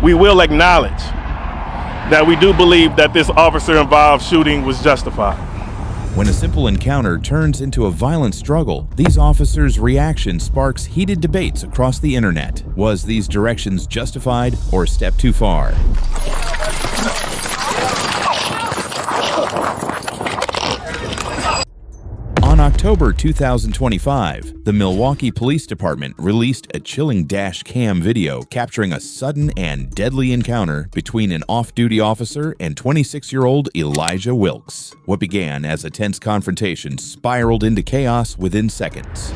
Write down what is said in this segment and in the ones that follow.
We will acknowledge that we do believe that this officer-involved shooting was justified. When a simple encounter turns into a violent struggle, these officers' reaction sparks heated debates across the internet. Was these directions justified or a step too far? On October 2025, the Milwaukee Police Department released a chilling dash cam video capturing a sudden and deadly encounter between an off-duty officer and 26-year-old Elijah Wilkes. What began as a tense confrontation spiraled into chaos within seconds.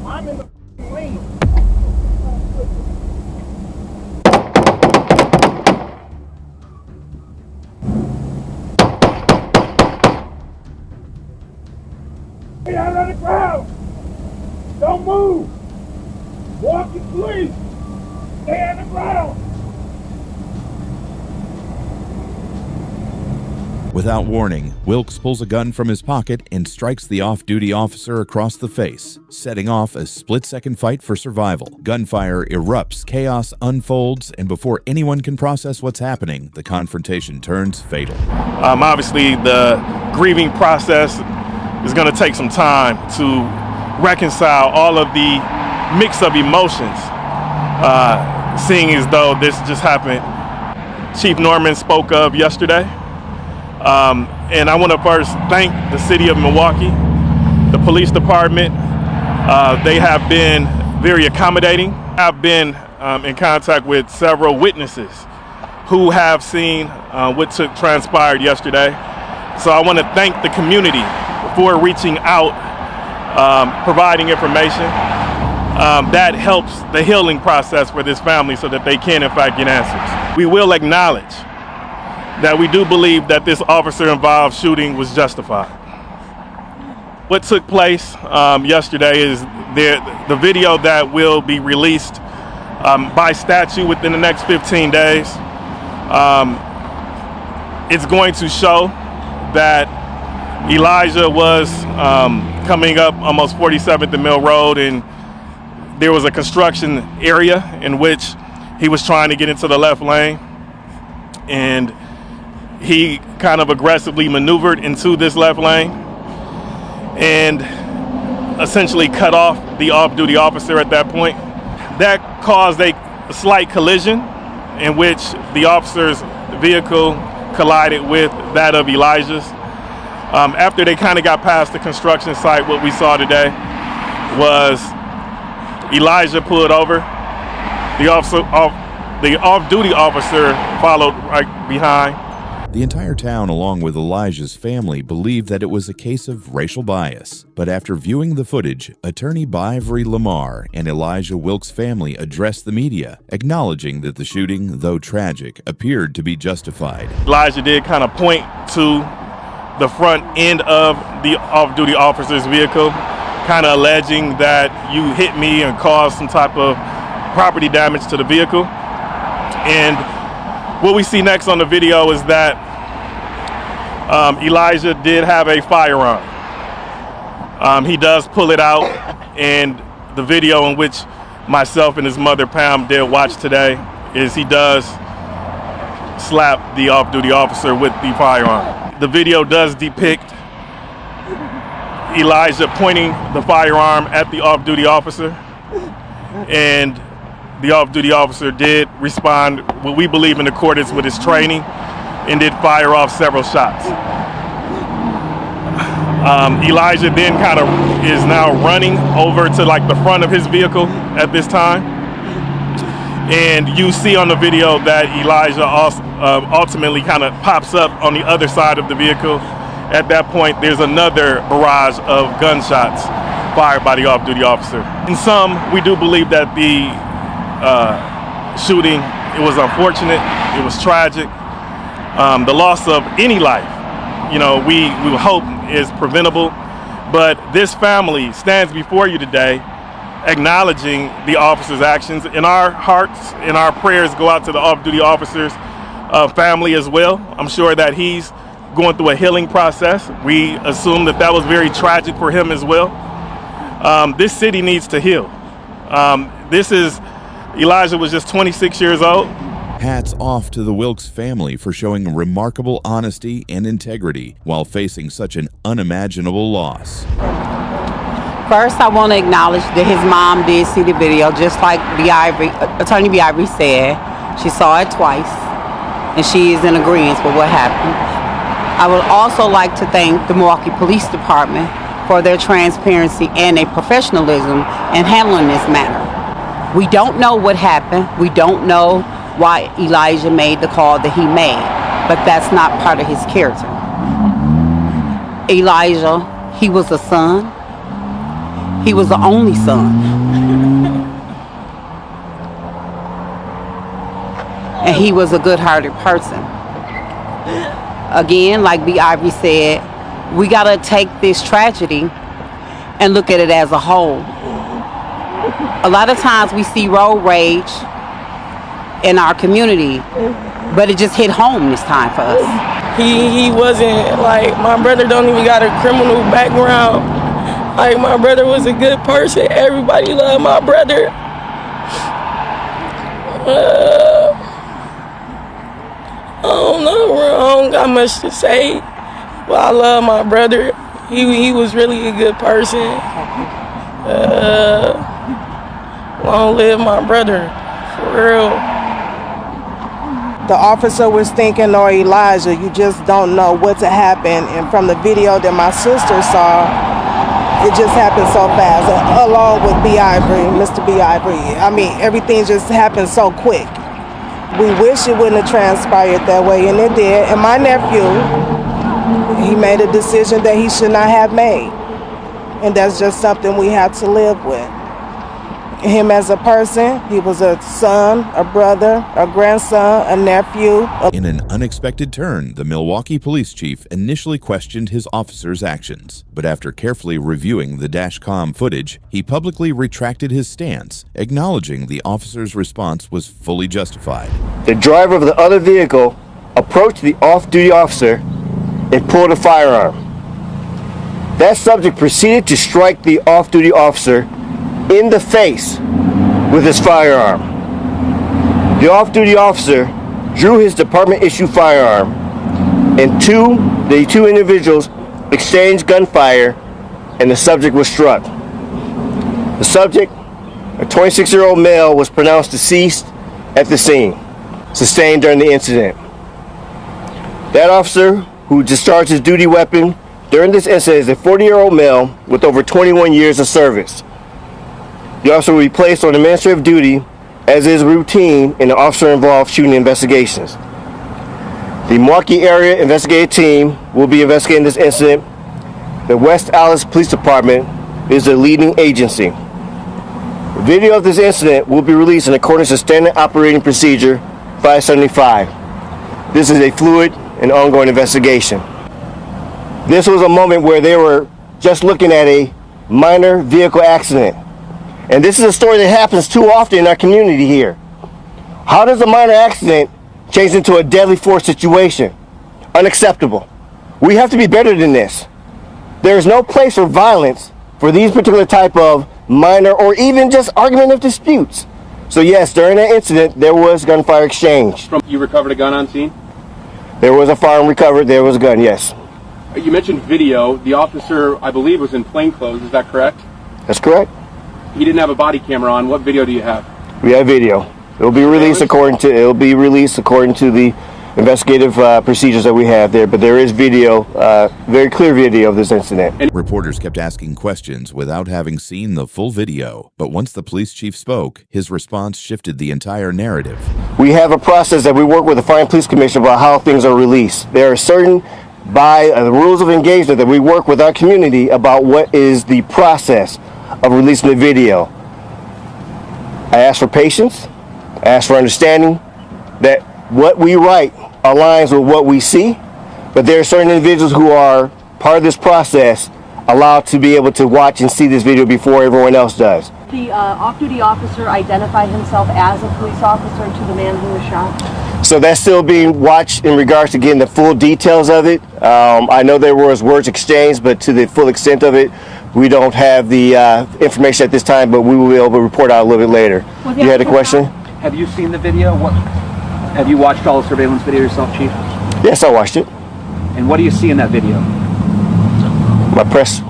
I'm in the lane. Stay out of the crowd. Don't move. Walk your police. Stay on the ground. Without warning, Wilkes pulls a gun from his pocket and strikes the off-duty officer across the face, setting off a split-second fight for survival. Gunfire erupts, chaos unfolds, and before anyone can process what's happening, the confrontation turns fatal. Obviously, the grieving process is going to take some time to reconcile all of the mix of emotions, seeing as though this just happened. Chief Norman spoke of yesterday. And I want to first thank the city of Milwaukee, the police department. They have been very accommodating. I've been in contact with several witnesses who have seen what transpired yesterday. So I want to thank the community for reaching out, providing information. That helps the healing process for this family so that they can, in fact, get answers. We will acknowledge that we do believe that this officer-involved shooting was justified. What took place yesterday is the video that will be released by statute within the next 15 days. It's going to show that Elijah was coming up almost 47th and Mill Road, and there was a construction area in which he was trying to get into the left lane, and he kind of aggressively maneuvered into this left lane and essentially cut off the off-duty officer at that point. That caused a slight collision in which the officer's vehicle collided with that of Elijah's. After they kind of got past the construction site, what we saw today was Elijah pulled over. The off-duty officer followed right behind. The entire town, along with Elijah's family, believed that it was a case of racial bias. But after viewing the footage, attorney Bivry Lamar and Elijah Wilkes' family addressed the media, acknowledging that the shooting, though tragic, appeared to be justified. Elijah did kind of point to the front end of the off-duty officer's vehicle, kind of alleging that you hit me and caused some type of property damage to the vehicle. And what we see next on the video is that Elijah did have a firearm. He does pull it out, and the video in which myself and his mother Pam did watch today is he does slap the off-duty officer with the firearm. The video does depict Elijah pointing the firearm at the off-duty officer, and the off-duty officer did respond what we believe in accordance with his training and did fire off several shots. Elijah then kind of is now running over to like the front of his vehicle at this time. And you see on the video that Elijah also, ultimately kind of pops up on the other side of the vehicle. At that point, there's another barrage of gunshots fired by the off-duty officer. In sum, we do believe that the shooting, it was unfortunate, it was tragic. The loss of any life, you know, we hope is preventable, but this family stands before you today acknowledging the officer's actions. And our hearts and our prayers go out to the off-duty officer's family as well. I'm sure that he's going through a healing process. We assume that that was very tragic for him as well. This city needs to heal. Elijah was just 26 years old. Hats off to the Wilkes family for showing remarkable honesty and integrity while facing such an unimaginable loss. First, I want to acknowledge that his mom did see the video, just like Attorney B. Ivory said. She saw it twice, and she is in agreement with what happened. I would also like to thank the Milwaukee Police Department for their transparency and their professionalism in handling this matter. We don't know what happened. We don't know why Elijah made the call that he made, but that's not part of his character. Elijah, he was a son. He was the only son. And he was a good-hearted person. Again, like B. Ivory said, we gotta take this tragedy and look at it as a whole. A lot of times we see road rage in our community, but it just hit home this time for us. He wasn't like, my brother don't even got a criminal background. Like, my brother was a good person. Everybody loved my brother. I don't know, I don't got much to say, but I love my brother. He was really a good person. Long live my brother, for real. The officer was thinking, or Elijah, you just don't know what to happen. And from the video that my sister saw, it just happened so fast, along with B. Ivory, Mr. B. Ivory. I mean, everything just happened so quick. We wish it wouldn't have transpired that way, and it did. And my nephew, he made a decision that he should not have made. And that's just something we have to live with. Him as a person, he was a son, a brother, a grandson, a nephew. In an unexpected turn, the Milwaukee police chief initially questioned his officers' actions, but after carefully reviewing the dashcam footage, he publicly retracted his stance, acknowledging the officer's response was fully justified. The driver of the other vehicle approached the off-duty officer and pulled a firearm. That subject proceeded to strike the off-duty officer in the face with his firearm. The off-duty officer drew his department-issued firearm, and the two individuals exchanged gunfire, and the subject was struck. The subject, a 26-year-old male, was pronounced deceased at the scene, sustained during the incident. That officer, who discharged his duty weapon during this incident, is a 40-year-old male with over 21 years of service. The officer will be placed on administrative duty, as is routine in the officer-involved shooting investigations. The Milwaukee Area Investigative Team will be investigating this incident. The West Allis Police Department is the leading agency. Video of this incident will be released in accordance with Standard Operating Procedure 575. This is a fluid and ongoing investigation. This was a moment where they were just looking at a minor vehicle accident. And this is a story that happens too often in our community here. How does a minor accident change into a deadly force situation? Unacceptable. We have to be better than this. There is no place for violence for these particular type of minor or even just argumentative disputes. So yes, during that incident, there was gunfire exchange. You recovered a gun on scene? There was a firearm recovered, there was a gun, yes. You mentioned video. The officer, I believe, was in plainclothes, is that correct? That's correct. He didn't have a body camera on. What video do you have? We have video. It'll be released according to the investigative procedures that we have there, but there is video, very clear video of this incident. Reporters kept asking questions without having seen the full video, but once the police chief spoke, his response shifted the entire narrative. We have a process that we work with the Fire and Police Commission about how things are released. There are certain, by the rules of engagement, that we work with our community about what is the process of releasing the video. I ask for patience, I ask for understanding that what we write aligns with what we see, but there are certain individuals who are part of this process allowed to be able to watch and see this video before everyone else does. The off-duty officer identified himself as a police officer to the man who was shot? So that's still being watched in regards to getting the full details of it. I know there was words exchanged, but to the full extent of it, We don't have the information at this time, but we will be able to report out a little bit later. You had a question? Have you seen the video? Have you watched all the surveillance video yourself, Chief? Yes, I watched it. And what do you see in that video? My press.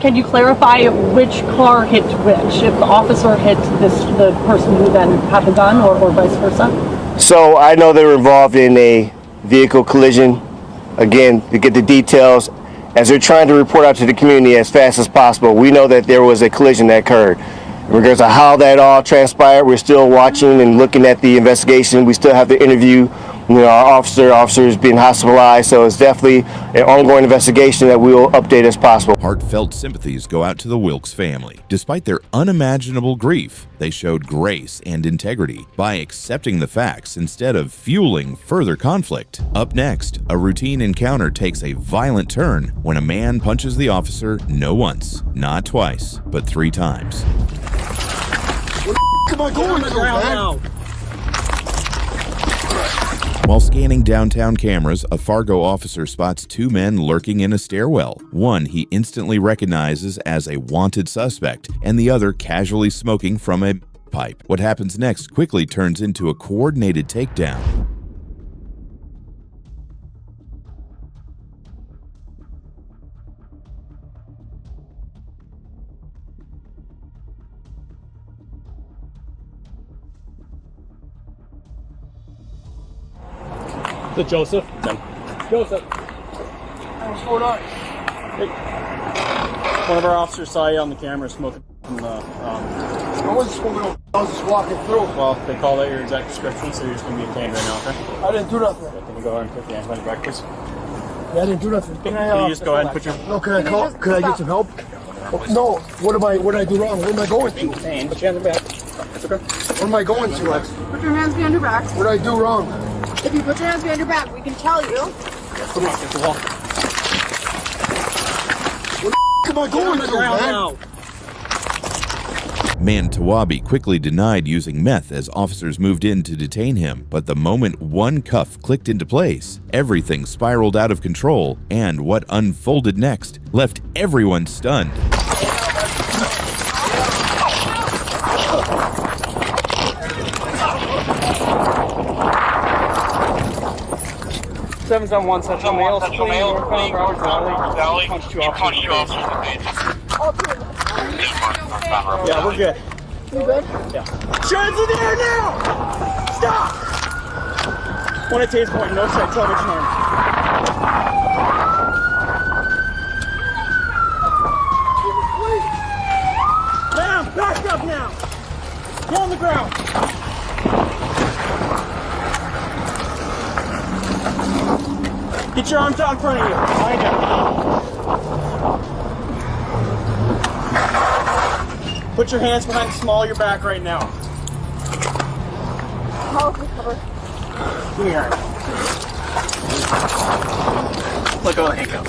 Can you clarify which car hit which? If the officer hit the person who then had the gun, or vice versa? So I know they were involved in a vehicle collision. Again, to get the details, as they're trying to report out to the community as fast as possible, we know that there was a collision that occurred. In regards to how that all transpired, we're still watching and looking at the investigation. We still have to interview, our officers being hospitalized, so it's definitely an ongoing investigation that we will update as possible. Heartfelt sympathies go out to the Wilkes family. Despite their unimaginable grief, they showed grace and integrity by accepting the facts instead of fueling further conflict. Up next, a routine encounter takes a violent turn when a man punches the officer no once, not twice, but 3 times. What am I going to, man? While scanning downtown cameras, a Fargo officer spots 2 men lurking in a stairwell. One he instantly recognizes as a wanted suspect, and the other casually smoking from a pipe. What happens next quickly turns into a coordinated takedown. Is it Joseph? Joseph. What's going on? Hey. One of our officers saw you on the camera smoking from the. I wasn't smoking. I was just walking through. Well, they called out your exact description, so you're just going to be detained right now, okay? I didn't do nothing. Okay, can you go ahead and put your hands behind your back, please? Yeah, I didn't do nothing. Can you just go ahead and put your. No, can I call? Can I get some help? No. What did I do wrong? What am I going to? Detained. Put your hands behind. That's okay. What am I going to? Put your hands behind your back. What did I do wrong? If you put your hands behind your back, we can tell you. Come on, get the wall. What am I going to, man? Now. Mantawabi quickly denied using meth as officers moved in to detain him, but the moment one cuff clicked into place, everything spiraled out of control, and what unfolded next left everyone stunned. Seven's on one Central Mail, Broward Valley. Punched 2 officers in the face. Yeah, we're good. You good? Yeah. Hands in the air now! Stop! One at Taze Point, no sight, television arm. Ma'am, back up now! Get on the ground! Get your arms out in front of you. Behind you. Put your hands behind the small of your back right now. Give me your arm. Let go of the handcuff.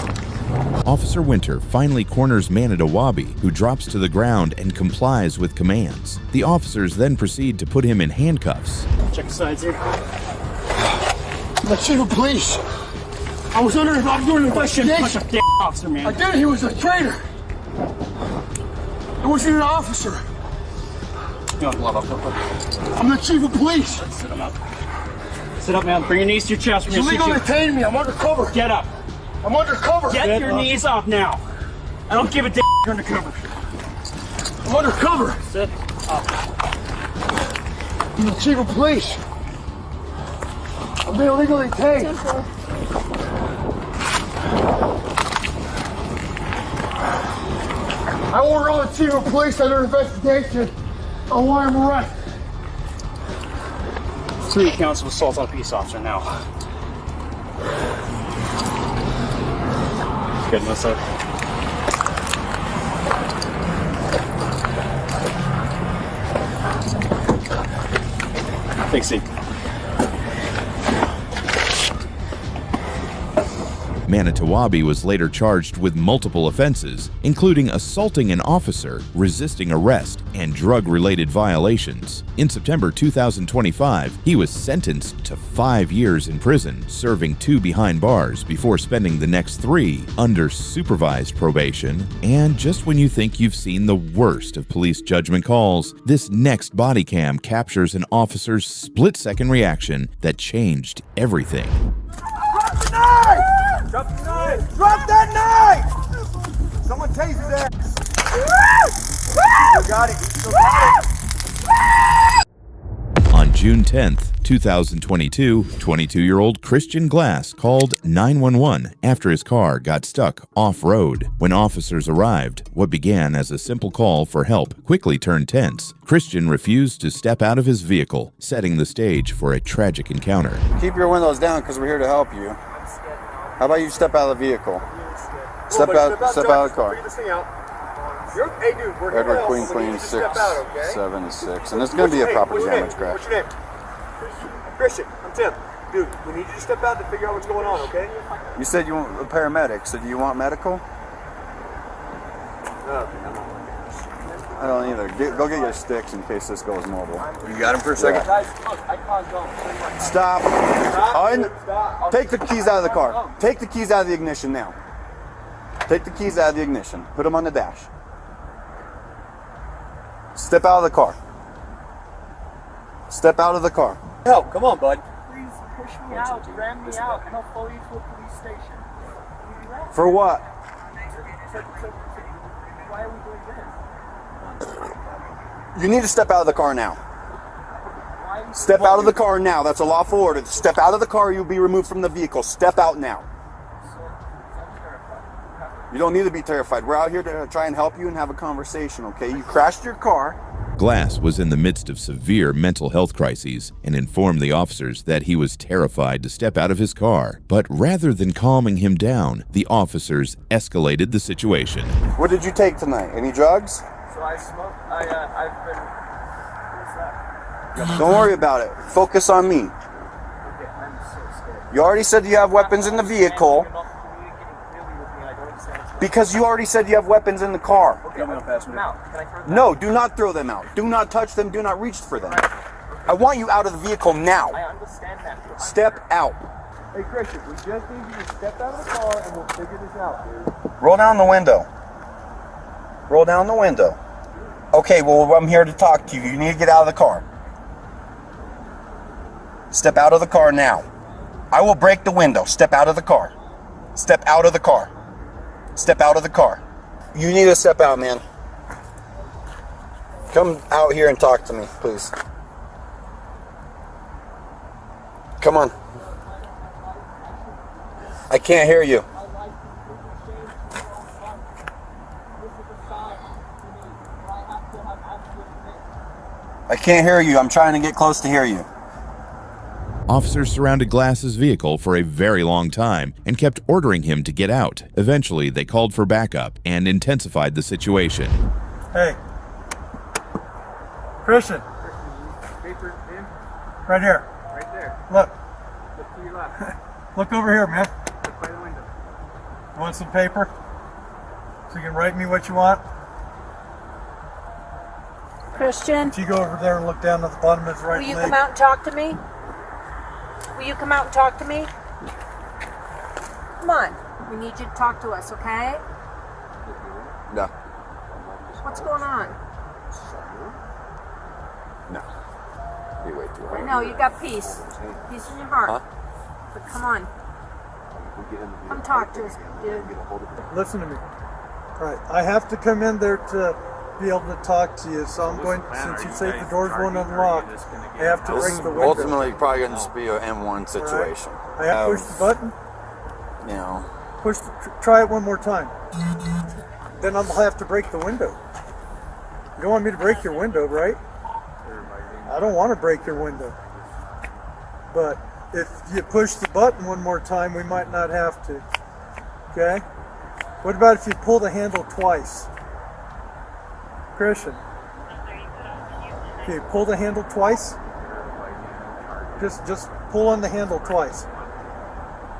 Officer Winter finally corners Manitawabi, who drops to the ground and complies with commands. The officers then proceed to put him in handcuffs. Check the sides here. The chief of police. I was under. I'm doing an investigation. Push a damn officer, man. I did. He was a traitor. I wasn't an officer. You want glove up real quick? I'm the chief of police. Sit him up. Sit up, man. Bring your knees to your chest. You legally detained me. I'm undercover. Get up. I'm undercover. Get your knees up now. I don't give a damn. You're undercover. I'm undercover. Sit up. I'm the chief of police. I'm being illegally detained. I order all the chief of police under investigation on why I'm arrested. 3 counts of assault on a peace officer now. Good enough, sir. Take a seat. Manitowoc was later charged with multiple offenses, including assaulting an officer, resisting arrest, and drug-related violations. In September 2025, he was sentenced to 5 years in prison, serving 2 behind bars before spending the next 3 under supervised probation. And just when you think you've seen the worst of police judgment calls, this next body cam captures an officer's split-second reaction that changed everything. Drop the knife! Drop the knife! Drop that knife! Someone tase his ass. You got it. You got it. On June 10th, 2022, 22-year-old Christian Glass called 911 after his car got stuck off-road. When officers arrived, what began as a simple call for help quickly turned tense. Christian refused to step out of his vehicle, setting the stage for a tragic encounter. Keep your windows down because we're here to help you. How about you step out of the vehicle? Step out of the car. Hey, dude, we're Edward Queen 676, and it's going to be a property damage crash. What's your name? Christian, I'm Tim. Dude, we need you to step out to figure out what's going on, okay? You said you want a paramedic, so do you want medical? I don't either. Go get your sticks in case this goes mobile. You got him for a second? Stop. Take the keys out of the car. Take the keys out of the ignition now. Take the keys out of the ignition. Put them on the dash. Step out of the car. Step out of the car. Help, come on, bud. Please push me out, ram me out, and I'll follow you to a police station. For what? Why are we doing this? You need to step out of the car now. Step out of the car now. That's a lawful order. Step out of the car, you'll be removed from the vehicle. Step out now. You don't need to be terrified. We're out here to try and help you and have a conversation, okay? You crashed your car. Glass was in the midst of severe mental health crises and informed the officers that he was terrified to step out of his car. But rather than calming him down, the officers escalated the situation. What did you take tonight? Any drugs? So I smoked. I've been. What's that? Don't worry about it. Focus on me. Okay, I'm so scared. You already said you have weapons in the vehicle. You're not communicating clearly with me. I don't understand. Because you already said you have weapons in the car. Okay, I'm gonna pass them out. Can I throw them No, do not throw them out. Do not touch them. Do not reach for them. I want you out of the vehicle now. I understand that. Step out. Hey, Christian, we just need you to step out of the car and we'll figure this out, dude. Roll down the window. Roll down the window. Okay, well, I'm here to talk to you. You need to get out of the car. Step out of the car now. I will break the window. Step out of the car. Step out of the car. Step out of the car. You need to step out, man. Come out here and talk to me, please. Come on. I can't hear you. I can't hear you. I'm trying to get close to hear you. Officers surrounded Glass's vehicle for a very long time and kept ordering him to get out. Eventually, they called for backup and intensified the situation. Hey. Christian. Paper in? Right here. Right there. Look. Look to your left. Look over here, man. Look by the window. You want some paper? So you can write me what you want? Christian, If you go over there and look down at the bottom of his right will you leg. come out and talk to me? Will you come out and talk to me? Come on. We need you to talk to us, okay? No. What's going on? No. You wait too I know, you got peace. Peace in your heart. Huh? But come on. Come talk to us, dude. Listen to me. All right, I have to come in there to be able to talk to you, so I'm going, since you say the doors won't unlock, I have to break the window. Ultimately, probably going to be an M1 situation. I have to push the button, You know, try it one more time. Then I'll have to break the window. You don't want me to break your window, right? I don't want to break your window. But if you push the button one more time, we might not have to. Okay? What about if you pull the handle twice? Christian. Okay, pull the handle twice. Just pull on the handle twice.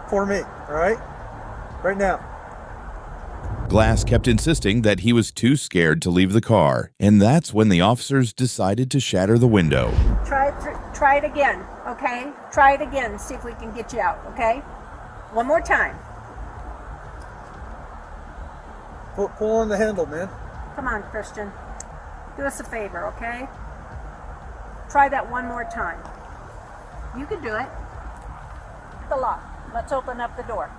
For me, alright? Right now. Glass kept insisting that he was too scared to leave the car, and that's when the officers decided to shatter the window. Try it again, okay? Try it again. See if we can get you out, okay? One more time. Pull on the handle, man. Come on, Christian. Do us a favor, okay? Try that one more time. You can do it. The lock. Let's open up the door.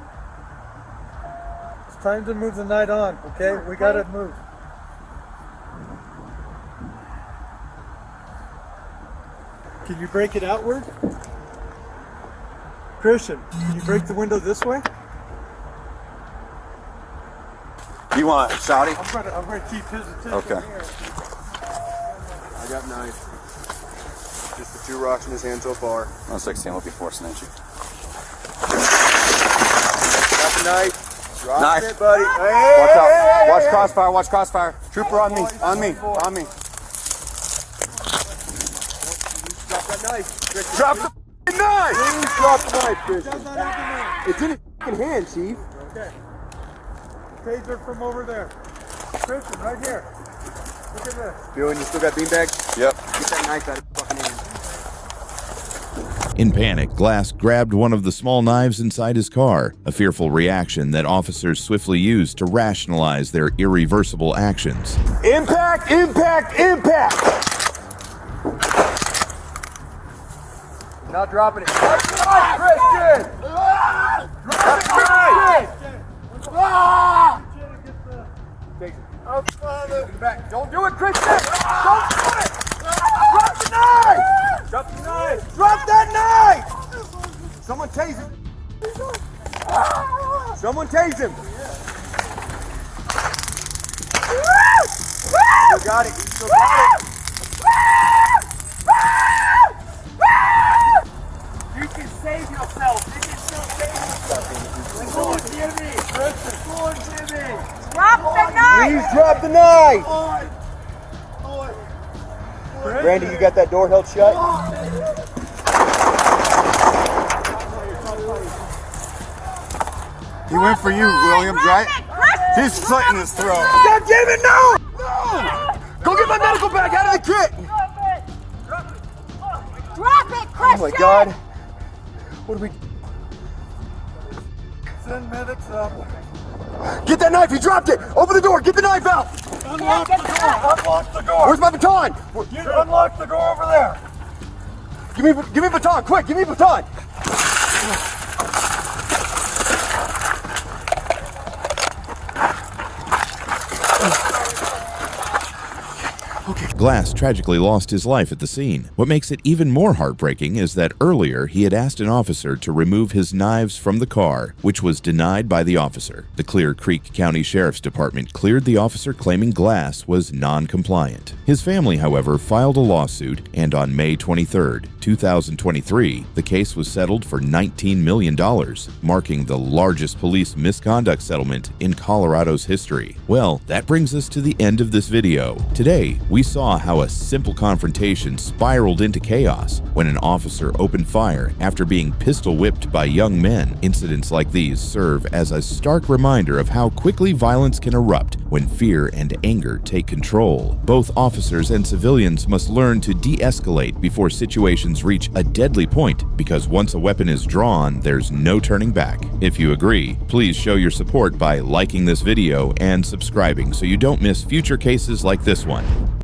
It's time to move the night on, okay? We gotta move. Can you break it outward? Christian, can you break the window this way? You want Saudi? I'm gonna keep his attention Okay. here. I got knife. Just the 2 rocks in his hand so far. 116 will be forcing at you. Got the knife. Drop Knife. it, buddy. Watch out. Watch crossfire. Watch crossfire. Trooper on me. On me. On me. Drop that knife. Christian. Drop the knife! Please drop the knife, Christian. Does not have the knife. It's in his fucking hand, Chief. Okay. Taser from over there. Christian, right here. Look at this. Feeling you still got beanbags? Yep. Get that knife out of your fucking hand. In panic, Glass grabbed one of the small knives inside his car, a fearful reaction that officers swiftly used to rationalize their irreversible actions. Impact! Impact! Impact! Not dropping it. Drop the knife, Christian! Drop the knife! Take it. Back. Don't do it, Christian! Don't do it! Drop the knife! Drop the knife! Drop that knife! Someone tase him! Someone tase him! You got it. You still got it. You can save yourself. You can still save yourself. Come on, Jimmy. Come on, Jimmy. Drop the knife! Please drop the knife. Randy, you got that door held shut? He went for you, Williams, right? He's slitting his throat. God damn it, no! No! Go get my medical bag out of the kit! Drop it, Christian! Oh my God. What do we... Send medics up. Get that knife, he dropped it! Open the door, get the knife out! Unlock the door. Unlock the door. Where's my baton? You unlock the door over there. Give me baton, quick, give me baton! Glass tragically lost his life at the scene. What makes it even more heartbreaking is that earlier he had asked an officer to remove his knives from the car, which was denied by the officer. The Clear Creek County Sheriff's Department cleared the officer claiming Glass was non-compliant. His family, however, filed a lawsuit, and on May 23, 2023, the case was settled for $19 million, marking the largest police misconduct settlement in Colorado's history. Well, that brings us to the end of this video. Today, we saw how a simple confrontation spiraled into chaos when an officer opened fire after being pistol whipped by young men. Incidents like these serve as a stark reminder of how quickly violence can erupt when fear and anger take control. Both officers and civilians must learn to de-escalate before situations reach a deadly point, because once a weapon is drawn, there's no turning back. If you agree, please show your support by liking this video and subscribing so you don't miss future cases like this one.